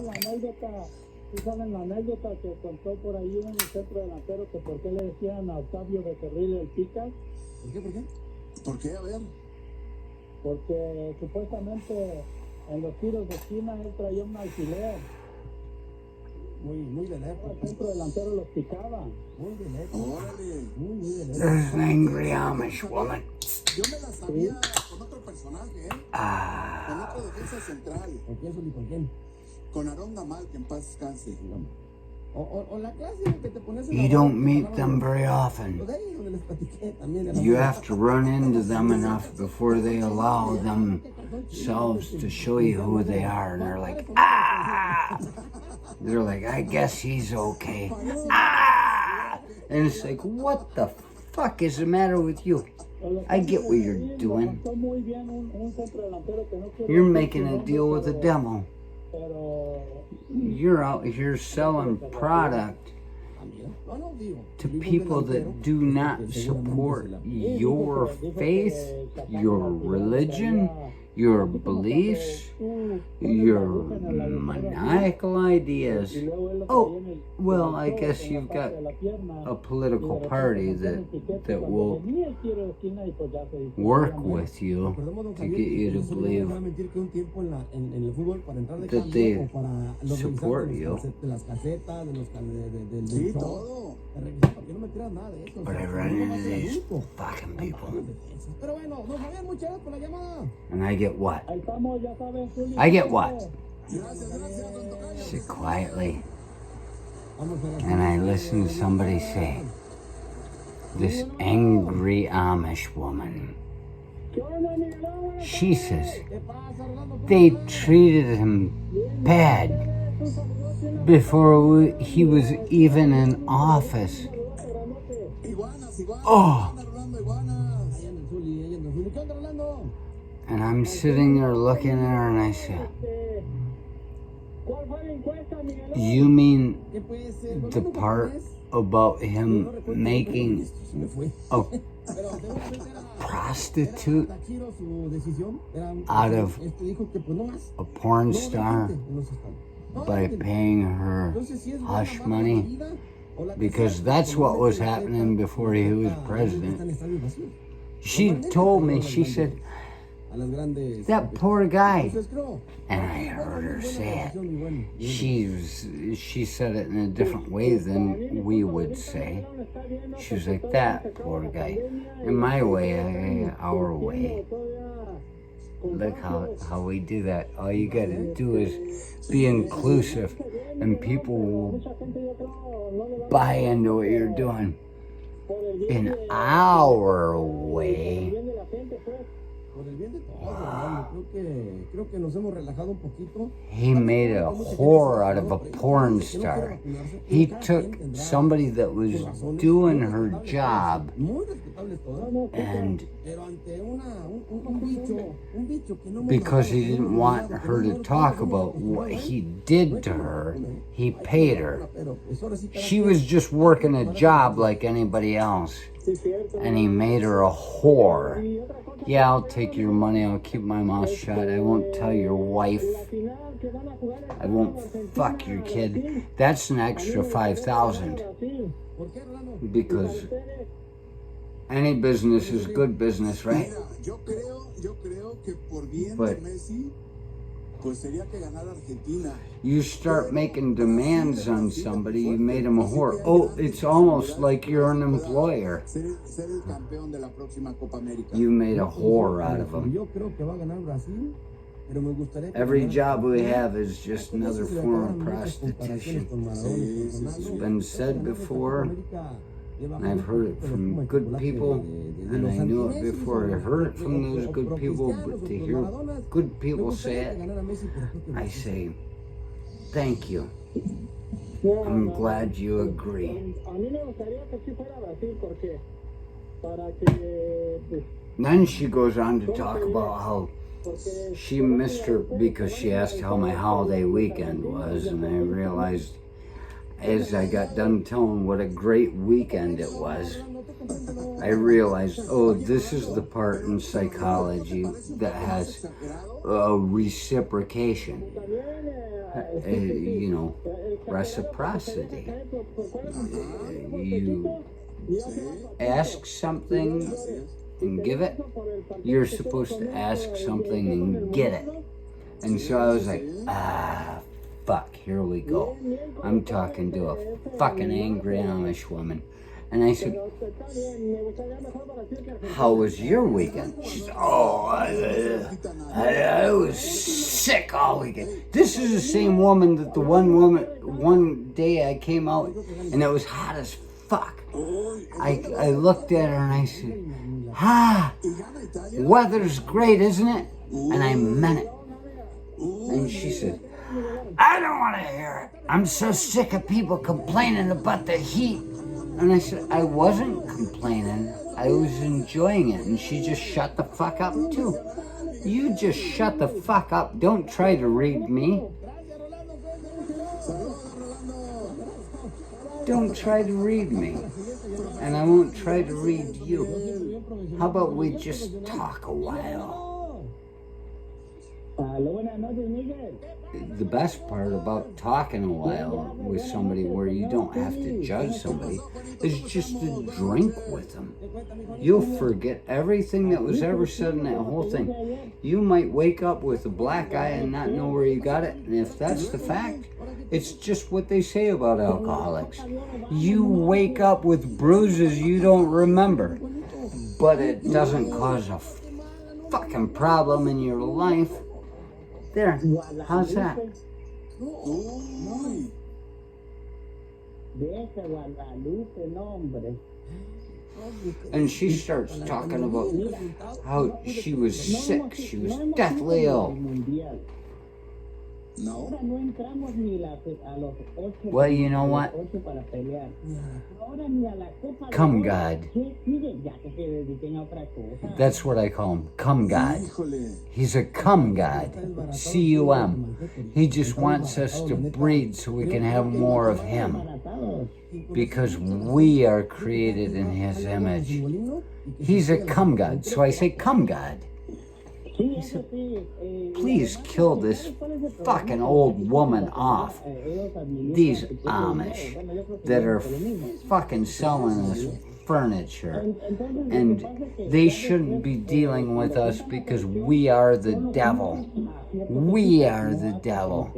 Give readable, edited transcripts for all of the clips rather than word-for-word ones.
La anécdota, ¿tú saben la anécdota que contó por ahí un centro delantero que por qué le decían a Octavio Becerril el Picas? ¿Por qué? ¿Por qué? ¿Por qué? A ver. Porque supuestamente en los tiros de esquina él traía un alfiler. Muy de lejos. El centro delantero los picaba. Muy de lejos. Órale. Muy de lejos. There's an angry Amish woman. Yo me la sabía con otro personaje, ¿eh? Con otro defensa central. ¿Con quién, Zuli? ¿Con quién? Con Aarón Gamal, que en paz descanse. O la clásica que te pones en You don't meet them very often. You have to run into them enough before they allow themselves to show you who they are. And they're like, ah! They're like, I guess he's okay. Ah! And it's like, what the fuck is the matter with you? I get what you're doing. You're making a deal with the devil. You're out here selling product to people that do not support your faith, your religion, your beliefs, your maniacal ideas. Oh, well, I guess you've got a political party that will work with you to get you to believe that they support you. But I run into these fucking people. And I get what? I get what? Sit quietly. And I listen to somebody say, this angry Amish woman. She says they treated him bad before he was even in office. Oh. And I'm sitting there looking at her and I said, you mean the part about him making a prostitute out of a porn star by paying her hush money? Because that's what was happening before he was president. She told me, she said, that poor guy. And I heard her say it. She said it in a different way than we would say. She was like, that poor guy. In my way, our way. Look how we do that. All you gotta do is be inclusive and people will buy into what you're doing. In our way, he made a whore out of a porn star. He took somebody that was doing her job and because he didn't want her to talk about what he did to her, he paid her. She was just working a job like anybody else, and he made her a whore. Yeah, I'll take your money, I'll keep my mouth shut, I won't tell your wife, I won't fuck your kid. That's an extra $5,000. Because any business is good business, right? But you start making demands on somebody, you made him a whore. Oh, it's almost like you're an employer. You made a whore out of him. Every job we have is just another form of prostitution. It's been said before. I've heard it from good people, and I knew it before I heard it from those good people, but to hear good people say it, I say, thank you. I'm glad you agree. Then she goes on to talk about how she missed her because she asked how my holiday weekend was, and I realized as I got done telling what a great weekend it was, I realized, oh, this is the part in psychology that has reciprocation. you know, reciprocity. You ask something and give it. You're supposed to ask something and get it. And so I was like, fuck, here we go. I'm talking to a fucking angry Amish woman. And I said, how was your weekend? She said, oh, I was sick all weekend. This is the same woman that the one day I came out and it was hot as fuck. I looked at her and I said, weather's great, isn't it? And I meant it. And she said, I don't want to hear it. I'm so sick of people complaining about the heat. And I said, I wasn't complaining. I was enjoying it. And she just shut the fuck up too. You just shut the fuck up. Don't try to read me. Don't try to read me. And I won't try to read you. How about we just talk a while? The best part about talking a while with somebody where you don't have to judge somebody is just to drink with them. You'll forget everything that was ever said in that whole thing. You might wake up with a black eye and not know where you got it, and if that's the fact, it's just what they say about alcoholics. You wake up with bruises you don't remember, but it doesn't cause a fucking problem in your life. There, how's that? And she starts talking about how she was sick, she was deathly ill. Well, you know what? Come God. That's what I call him. Come God. He's a come God. C-U-M. He just wants us to breed so we can have more of him. Because we are created in his image. He's a come God. So I say, come God. He said, please kill this fucking old woman off. These Amish that are fucking selling us furniture. And they shouldn't be dealing with us because we are the devil. We are the devil.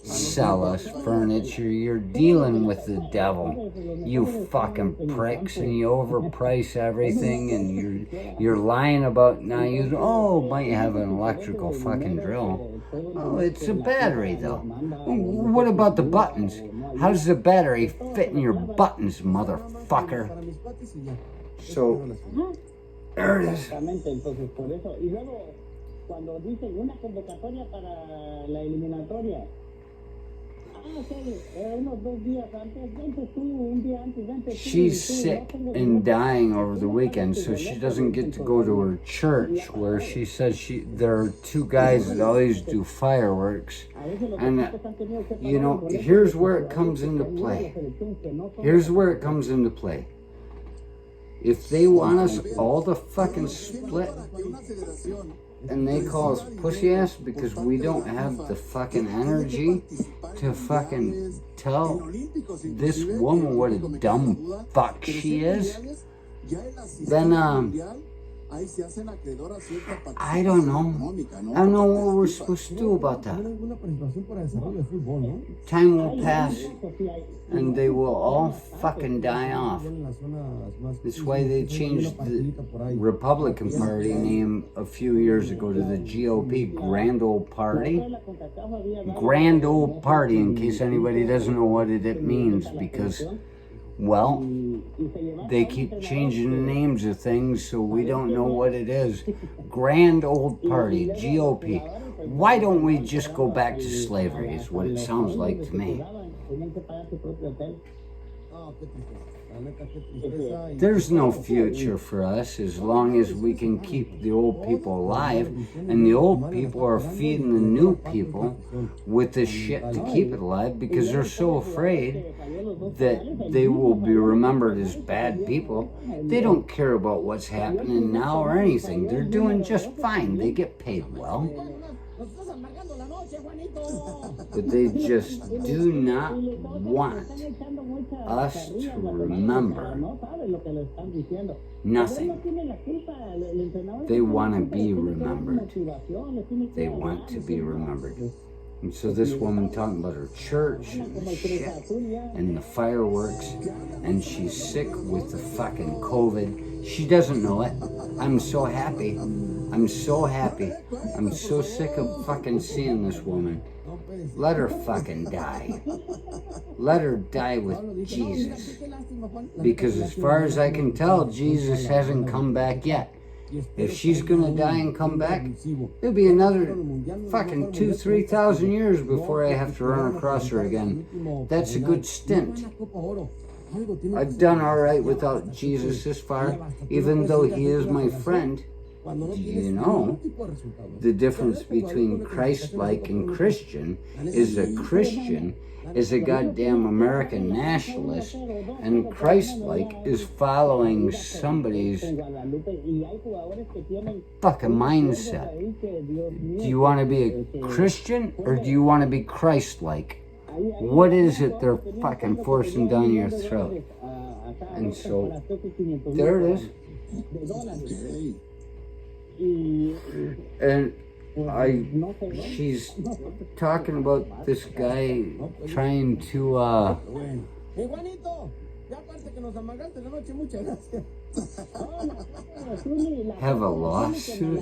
Sell us furniture. You're dealing with the devil, you fucking pricks, and you overprice everything, and you're lying about now. Might have an electrical fucking drill. Oh, it's a battery though. What about the buttons? How does the battery fit in your buttons, motherfucker? So there it is. Cuando dicen una convocatoria para la eliminatoria. She's sick and dying over the weekend, so she doesn't get to go to her church where she says there are two guys that always do fireworks. And, here's where it comes into play. Here's where it comes into play. If they want us all to fucking split, and they call us pussy ass because we don't have the fucking energy to fucking tell this woman what a dumb fuck she is, then I don't know. I don't know what we're supposed to do about that. Time will pass and they will all fucking die off. That's why they changed the Republican Party name a few years ago to the GOP, Grand Old Party. Grand Old Party, in case anybody doesn't know what it means, because, well, they keep changing the names of things, so we don't know what it is. Grand Old Party, GOP. Why don't we just go back to slavery, is what it sounds like to me. There's no future for us as long as we can keep the old people alive, and the old people are feeding the new people with this shit to keep it alive because they're so afraid that they will be remembered as bad people. They don't care about what's happening now or anything. They're doing just fine. They get paid well. But they just do not want us to remember nothing. They want to be remembered. They want to be remembered. And so this woman talking about her church and the shit and the fireworks, and she's sick with the fucking COVID. She doesn't know it. I'm so happy. I'm so happy. I'm so sick of fucking seeing this woman. Let her fucking die. Let her die with Jesus. Because as far as I can tell, Jesus hasn't come back yet. If she's gonna die and come back, it'll be another fucking 2,000-3,000 years before I have to run across her again. That's a good stint. I've done all right without Jesus this far, even though he is my friend. Do you know the difference between Christ-like and Christian is a Christian is a goddamn American nationalist, and Christ-like is following somebody's fucking mindset. Do you want to be a Christian or do you want to be Christ-like? What is it they're fucking forcing down your throat? And so, there it is. And she's talking about this guy trying to have a lawsuit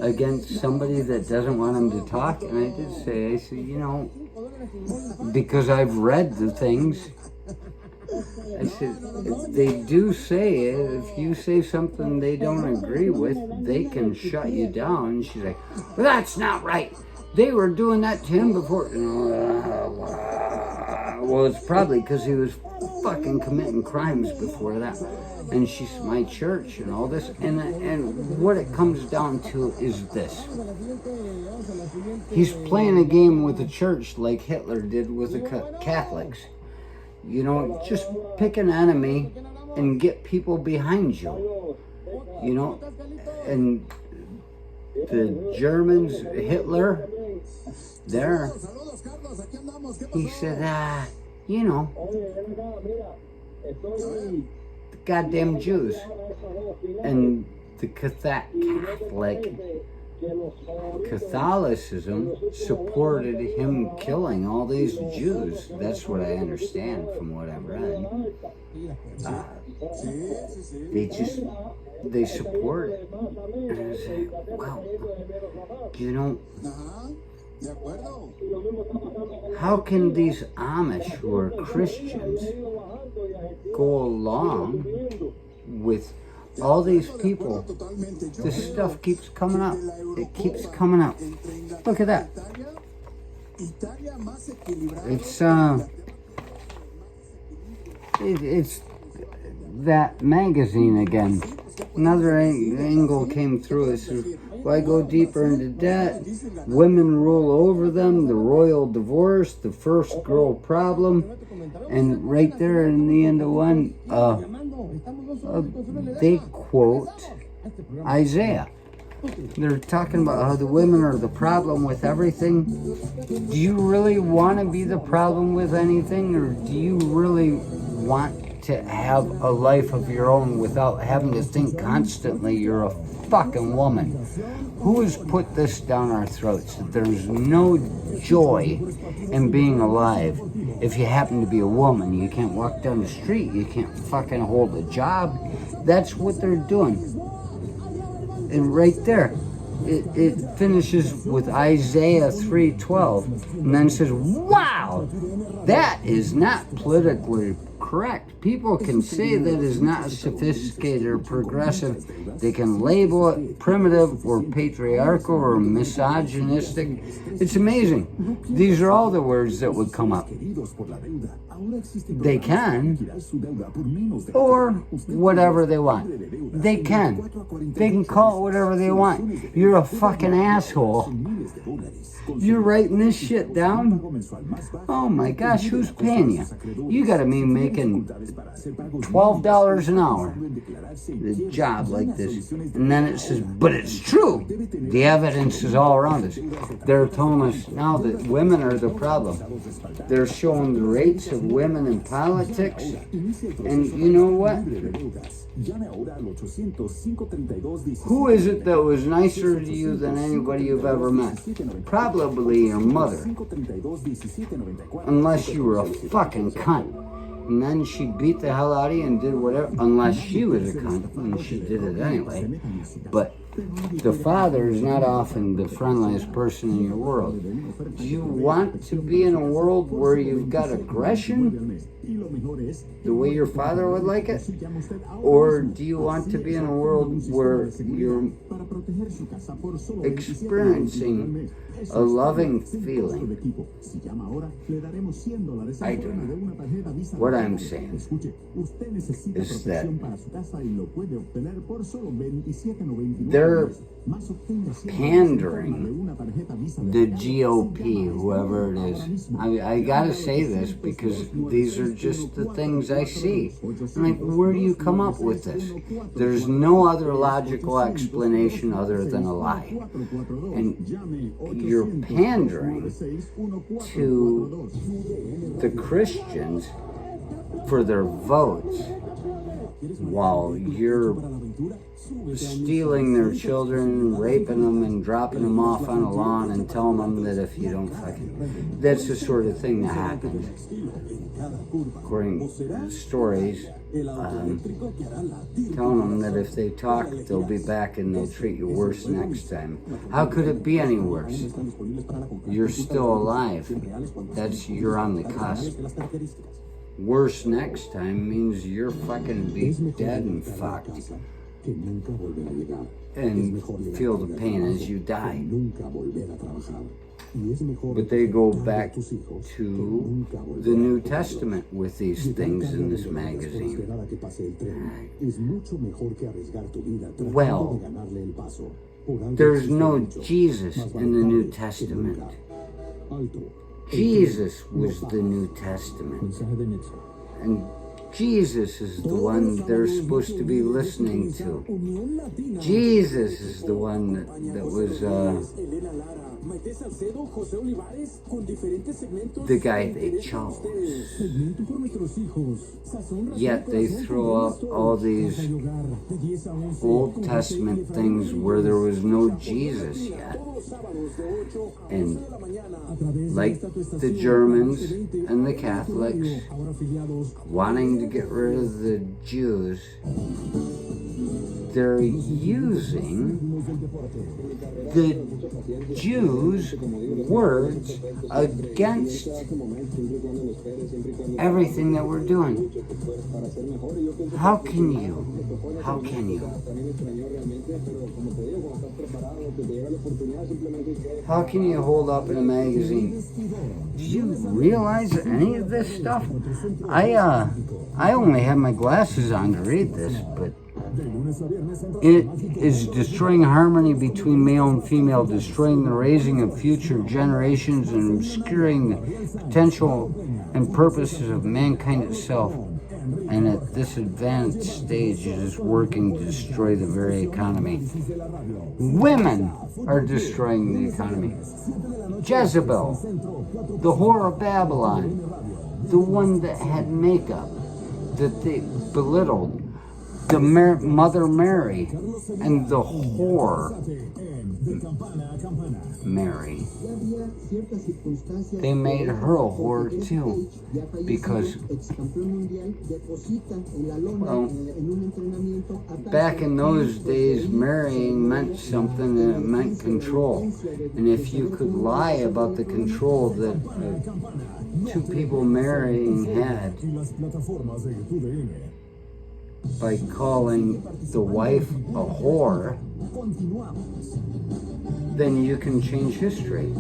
against somebody that doesn't want him to talk. And I did say, I said, you know, because I've read the things, I said, they do say if you say something they don't agree with, they can shut you down. And she's like, well, that's not right. They were doing that to him before. Well, it's probably because he was fucking committing crimes before that. And she's my church and all this. And what it comes down to is this. He's playing a game with the church like Hitler did with the Catholics. You know, just pick an enemy and get people behind you. You know, and the Germans, Hitler, there, he said, you know, the goddamn Jews. And the Catholicism supported him killing all these Jews. That's what I understand from what I've read. They support it. And I was like, wow, you know, how can these Amish who are Christians go along with all these people? This stuff keeps coming up. It keeps coming up. Look at that. It's that magazine again. Another angle came through. It says, why go deeper into debt? Women rule over them. The royal divorce. The first girl problem. And right there in the end of one, they quote Isaiah. They're talking about how the women are the problem with everything. Do you really want to be the problem with anything, or do you really want to have a life of your own without having to think constantly you're a fucking woman? Who has put this down our throats? That there's no joy in being alive. If you happen to be a woman, you can't walk down the street, you can't fucking hold a job. That's what they're doing. And right there, it finishes with Isaiah 3:12, and then says, wow, that is not politically correct. People can say that is not sophisticated or progressive. They can label it primitive or patriarchal or misogynistic. It's amazing. These are all the words that would come up. They can, or whatever they want. They can. They can call it whatever they want. You're a fucking asshole You're writing this shit down? Oh my gosh, who's paying you? You gotta be making $12 an hour. A job like this. And then it says, but it's true. The evidence is all around us. They're telling us now that women are the problem. They're showing the rates of women in politics. And you know what? Who is it that was nicer to you than anybody you've ever met? Probably your mother. Unless you were a fucking cunt. And then she beat the hell out of you and did whatever, unless she was a cunt, and she did it anyway. But the father is not often the friendliest person in your world. Do you want to be in a world where you've got aggression, the way your father would like it? Or do you want to be in a world where you're experiencing a loving feeling? I don't know. What I'm saying is that they're pandering the GOP, whoever it is. I gotta say this because these are just the things I see. I'm like, where do you come up with this? There's no other logical explanation other than a lie. And you're pandering to the Christians for their votes while you're stealing their children, raping them, and dropping them off on a lawn and telling them that if you don't fucking... That's the sort of thing that happens. According to stories, telling them that if they talk, they'll be back and they'll treat you worse next time. How could it be any worse? You're still alive. You're on the cusp. Worse next time means you're fucking be dead and fucked. And feel the pain as you die. But they go back to the New Testament with these things in this magazine. Well, there's no Jesus in the New Testament. Jesus was the New Testament. And Jesus is the one they're supposed to be listening to. Jesus is the one that was the guy they chose. Yet they throw out all these Old Testament things where there was no Jesus yet. And like the Germans and the Catholics wanting to get rid of the Jews, they're using the Jews' words against everything that we're doing. How can you? How can you? How can you hold up in a magazine? Do you realize any of this stuff? I only have my glasses on to read this, but it is destroying harmony between male and female, destroying the raising of future generations, and obscuring the potential and purposes of mankind itself. And at this advanced stage, it is working to destroy the very economy. Women are destroying the economy. Jezebel, the whore of Babylon, the one that had makeup, that they belittled, the Mother Mary, and the whore Mary. They made her a whore too, because, well, back in those days, marrying meant something, and it meant control. And if you could lie about the control that two people marrying had, by calling the wife a whore, then you can change history.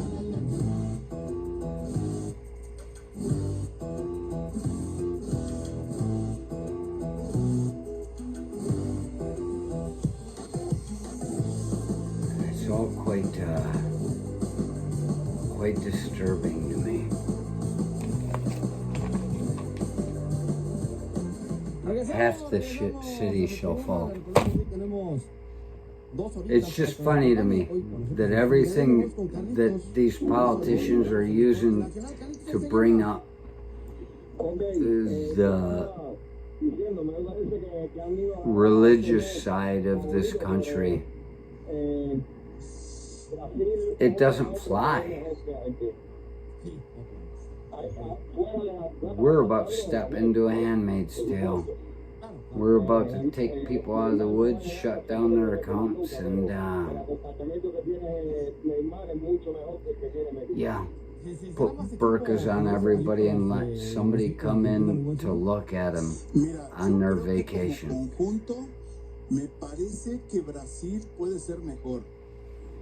It's all quite disturbing to me. Half the city shall fall. It's just funny to me that everything that these politicians are using to bring up the religious side of this country, it doesn't fly. We're about to step into a Handmaid's Tale. We're about to take people out of the woods, shut down their accounts, and yeah, put burqas on everybody and let somebody come in to look at them on their vacation. Me parece que Brasil puede ser mejor.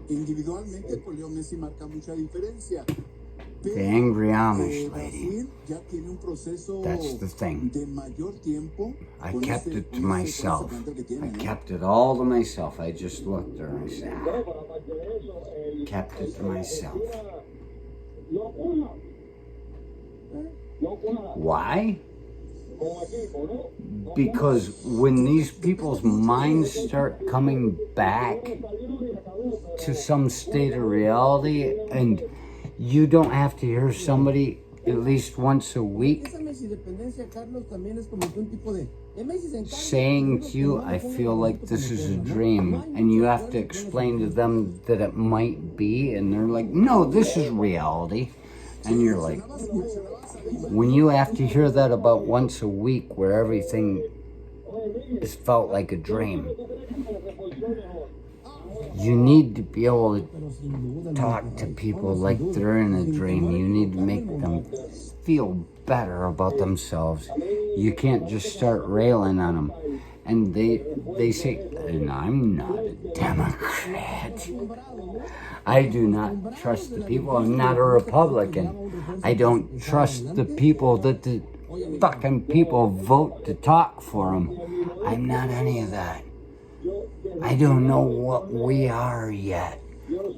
Individualmente, pues Leo Messi marca mucha diferencia. The angry Amish lady. That's the thing. I kept it to myself. I kept it all to myself. I just looked at her and I said, kept it to myself. Why? Because when these people's minds start coming back to some state of reality, and you don't have to hear somebody at least once a week saying to you, I feel like this is a dream, and you have to explain to them that it might be, and they're like, no, this is reality. And you're like, when you have to hear that about once a week where everything is felt like a dream, you need to be able to talk to people like they're in a dream. You need to make them feel better about themselves. You can't just start railing on them. And they say, and I'm not a Democrat. I do not trust the people. I'm not a Republican. I don't trust the people that the fucking people vote to talk for them. I'm not any of that. I don't know what we are yet,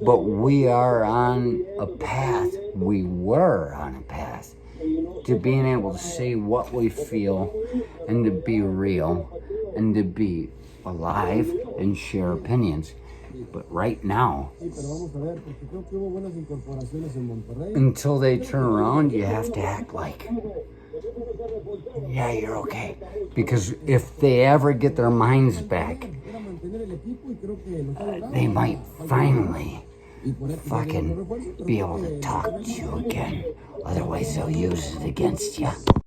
but we are on a path. We were on a path to being able to say what we feel and to be real and to be alive and share opinions. But right now, until they turn around, you have to act like, yeah, you're okay. Because if they ever get their minds back, they might finally fucking be able to talk to you again. Otherwise, they'll use it against you.